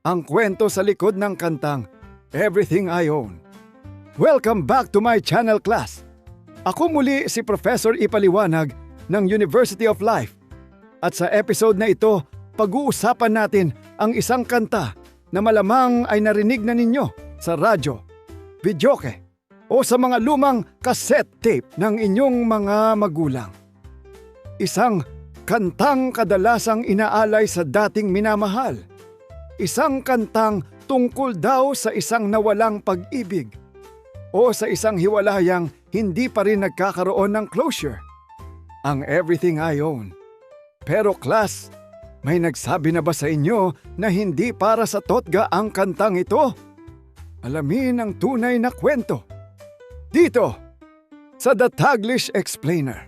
ang kwento sa likod ng kantang Everything I Own. Welcome back to my channel, class. Ako muli si Professor Ipaliwanag ng University of Life. At sa episode na ito, pag-uusapan natin ang isang kanta na malamang ay narinig na ninyo sa radyo, videoke, o sa mga lumang cassette tape ng inyong mga magulang. Isang kantang kadalasang inaalay sa dating minamahal. Isang kantang tungkol daw sa isang nawalang pag-ibig o sa isang hiwalayang hindi pa rin nagkakaroon ng closure. Ang Everything I Own. Pero class, may nagsabi na ba sa inyo na hindi para sa totga ang kantang ito? Alamin ang tunay na kwento dito sa The Taglish Explainer.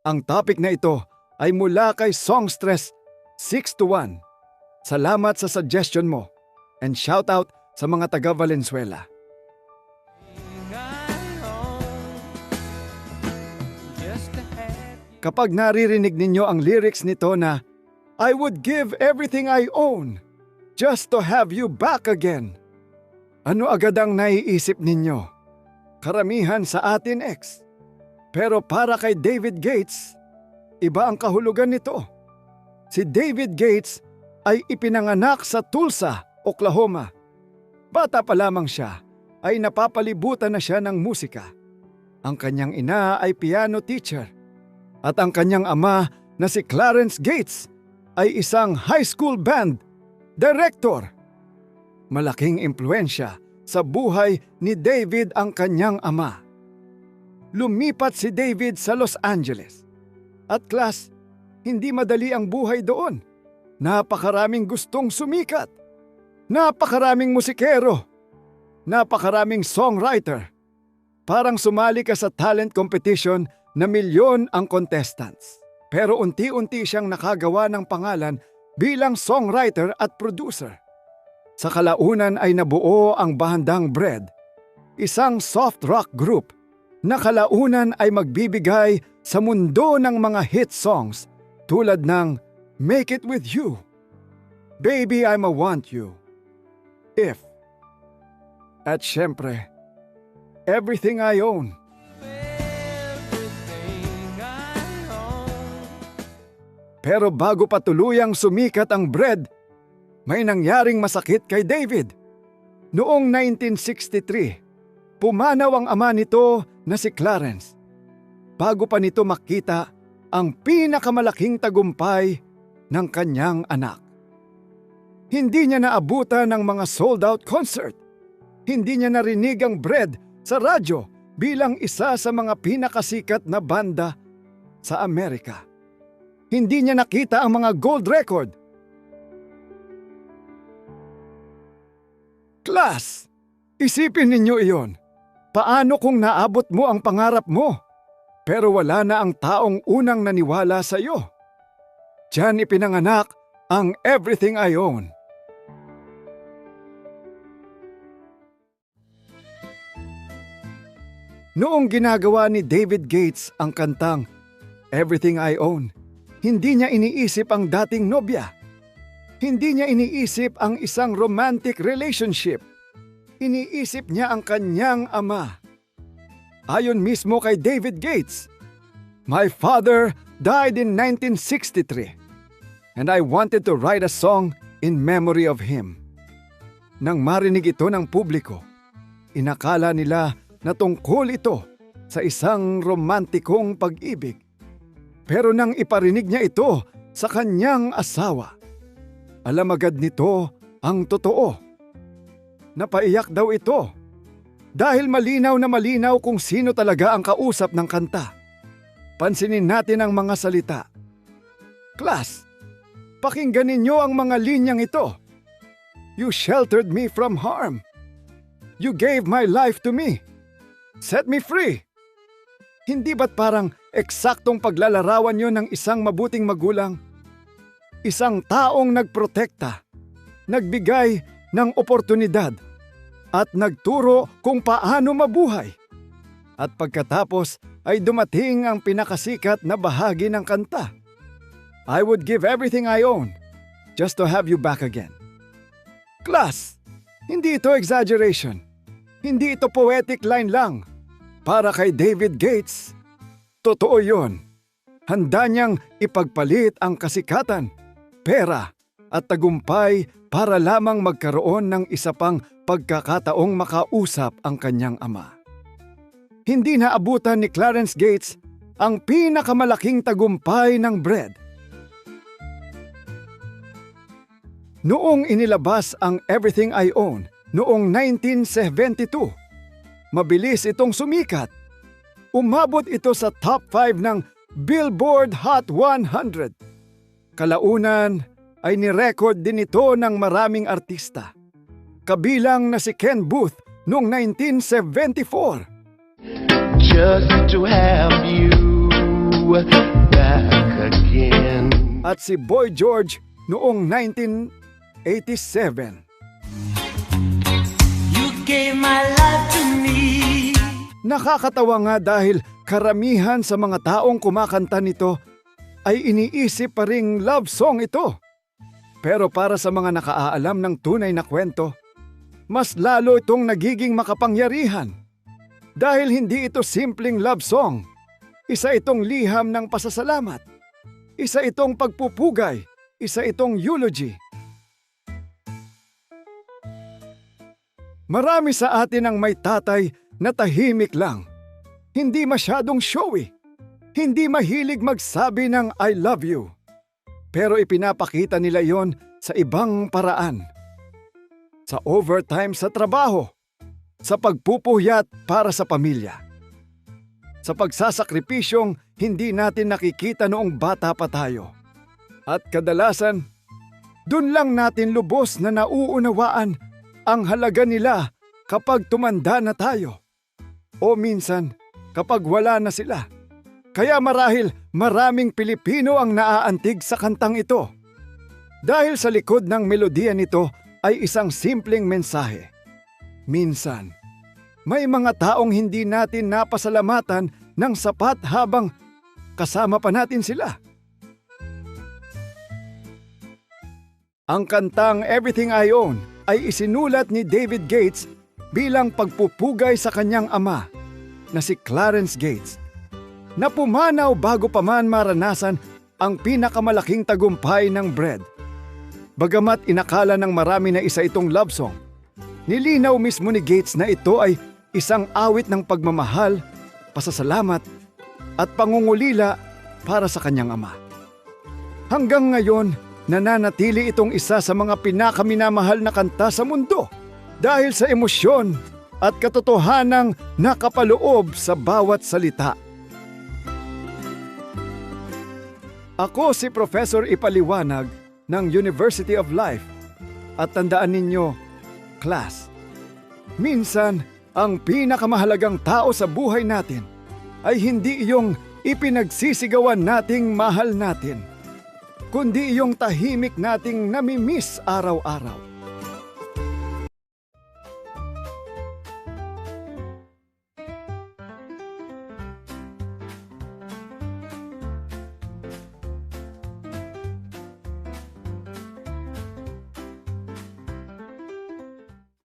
Ang topic na ito ay mula kay Songstress 621. Salamat sa suggestion mo and shout out sa mga taga Valenzuela. Kapag naririnig ninyo ang lyrics nito na I would give everything I own just to have you back again. Ano agad ang naiisip ninyo? Karamihan sa atin ex. Pero para kay David Gates, iba ang kahulugan nito. Si David Gates ay ipinanganak sa Tulsa, Oklahoma. Bata pa lamang siya ay napapalibutan na siya ng musika. Ang kanyang ina ay piano teacher. At ang kanyang ama na si Clarence Gates ay isang high school band director. Malaking impluensya sa buhay ni David ang kanyang ama. Lumipat si David sa Los Angeles. At class, hindi madali ang buhay doon. Napakaraming gustong sumikat. Napakaraming musikero. Napakaraming songwriter. Parang sumali ka sa talent competition na milyon ang contestants. Pero unti-unti siyang nakagawa ng pangalan bilang songwriter at producer. Sa kalaunan ay nabuo ang Bahandang Bread, isang soft rock group na kalaunan ay magbibigay sa mundo ng mga hit songs tulad ng Make It With You, Baby I'ma Want You, If, at syempre, Everything I Own. Pero bago pa tuluyang sumikat ang Bread, may nangyaring masakit kay David. Noong 1963, pumanaw ang ama nito na si Clarence. Bago pa nito makita ang pinakamalaking tagumpay ng kanyang anak. Hindi niya naabutan ng mga sold-out concert. Hindi niya narinig ang Bread sa radyo bilang isa sa mga pinakasikat na banda sa Amerika. Hindi niya nakita ang mga gold record. Class, isipin ninyo iyon. Paano kung naabot mo ang pangarap mo, pero wala na ang taong unang naniwala sa iyo? Diyan ipinanganak ang Everything I Own. Noong ginagawa ni David Gates ang kantang Everything I Own, hindi niya iniisip ang dating nobya. Hindi niya iniisip ang isang romantic relationship. Iniisip niya ang kanyang ama. Ayon mismo kay David Gates, My father died in 1963 and I wanted to write a song in memory of him. Nang marinig ito ng publiko, inakala nila na tungkol ito sa isang romantikong pag-ibig. Pero nang iparinig niya ito sa kanyang asawa, alam agad nito ang totoo. Napaiyak daw ito dahil malinaw na malinaw kung sino talaga ang kausap ng kanta. Pansinin natin ang mga salita. Class, pakinggan ninyo ang mga linyang ito. You sheltered me from harm. You gave my life to me. Set me free. Hindi ba't parang eksaktong paglalarawan yon ng isang mabuting magulang? Isang taong nagprotekta, nagbigay ng oportunidad, at nagturo kung paano mabuhay. At pagkatapos ay dumating ang pinakasikat na bahagi ng kanta. I would give everything I own just to have you back again. Class, hindi ito exaggeration. Hindi ito poetic line lang. Para kay David Gates, totoo yon. Handa niyang ipagpalit ang kasikatan, pera at tagumpay para lamang magkaroon ng isa pang pagkakataong makausap ang kanyang ama. Hindi naabutan ni Clarence Gates ang pinakamalaking tagumpay ng bread. Noong inilabas ang Everything I Own noong 1972, mabilis itong sumikat. Umabot ito sa top 5 ng Billboard Hot 100. Kalaunan ay nirecord din ito ng maraming artista. Kabilang na si Ken Booth noong 1974. Just to have you back again. At si Boy George noong 1987. You gave my life to me. Nakakatawa nga dahil karamihan sa mga taong kumakanta nito ay iniisip pa ring love song ito. Pero para sa mga nakaalam ng tunay na kwento, mas lalo itong nagiging makapangyarihan. Dahil hindi ito simpleng love song. Isa itong liham ng pasasalamat. Isa itong pagpupugay. Isa itong eulogy. Marami sa atin ang may tatay na tahimik lang. Hindi masyadong showy. Hindi mahilig magsabi ng I love you. Pero ipinapakita nila yon sa ibang paraan. Sa overtime sa trabaho. Sa pagpupuyat para sa pamilya. Sa pagsasakripisyong hindi natin nakikita noong bata pa tayo. At kadalasan, dun lang natin lubos na nauunawaan ang halaga nila kapag tumanda na tayo. O minsan, kapag wala na sila. Kaya marahil maraming Pilipino ang naaantig sa kantang ito. Dahil sa likod ng melodiya nito ay isang simpleng mensahe. Minsan, may mga taong hindi natin napasalamatan ng sapat habang kasama pa natin sila. Ang kantang Everything I Own ay isinulat ni David Gates bilang pagpupugay sa kanyang ama na si Clarence Gates, na pumanaw bago pa man maranasan ang pinakamalaking tagumpay ng bread. Bagamat inakala ng marami na isa itong love song, nilinaw mismo ni Gates na ito ay isang awit ng pagmamahal, pasasalamat at pangungulila para sa kanyang ama. Hanggang ngayon, nananatili itong isa sa mga pinakaminamahal na kanta sa mundo dahil sa emosyon at katotohanang nakapaloob sa bawat salita. Ako si Professor Ipaliwanag ng University of Life at tandaan ninyo, class, minsan ang pinakamahalagang tao sa buhay natin ay hindi iyong ipinagsisigawan nating mahal natin, kundi iyong tahimik nating namimiss araw-araw.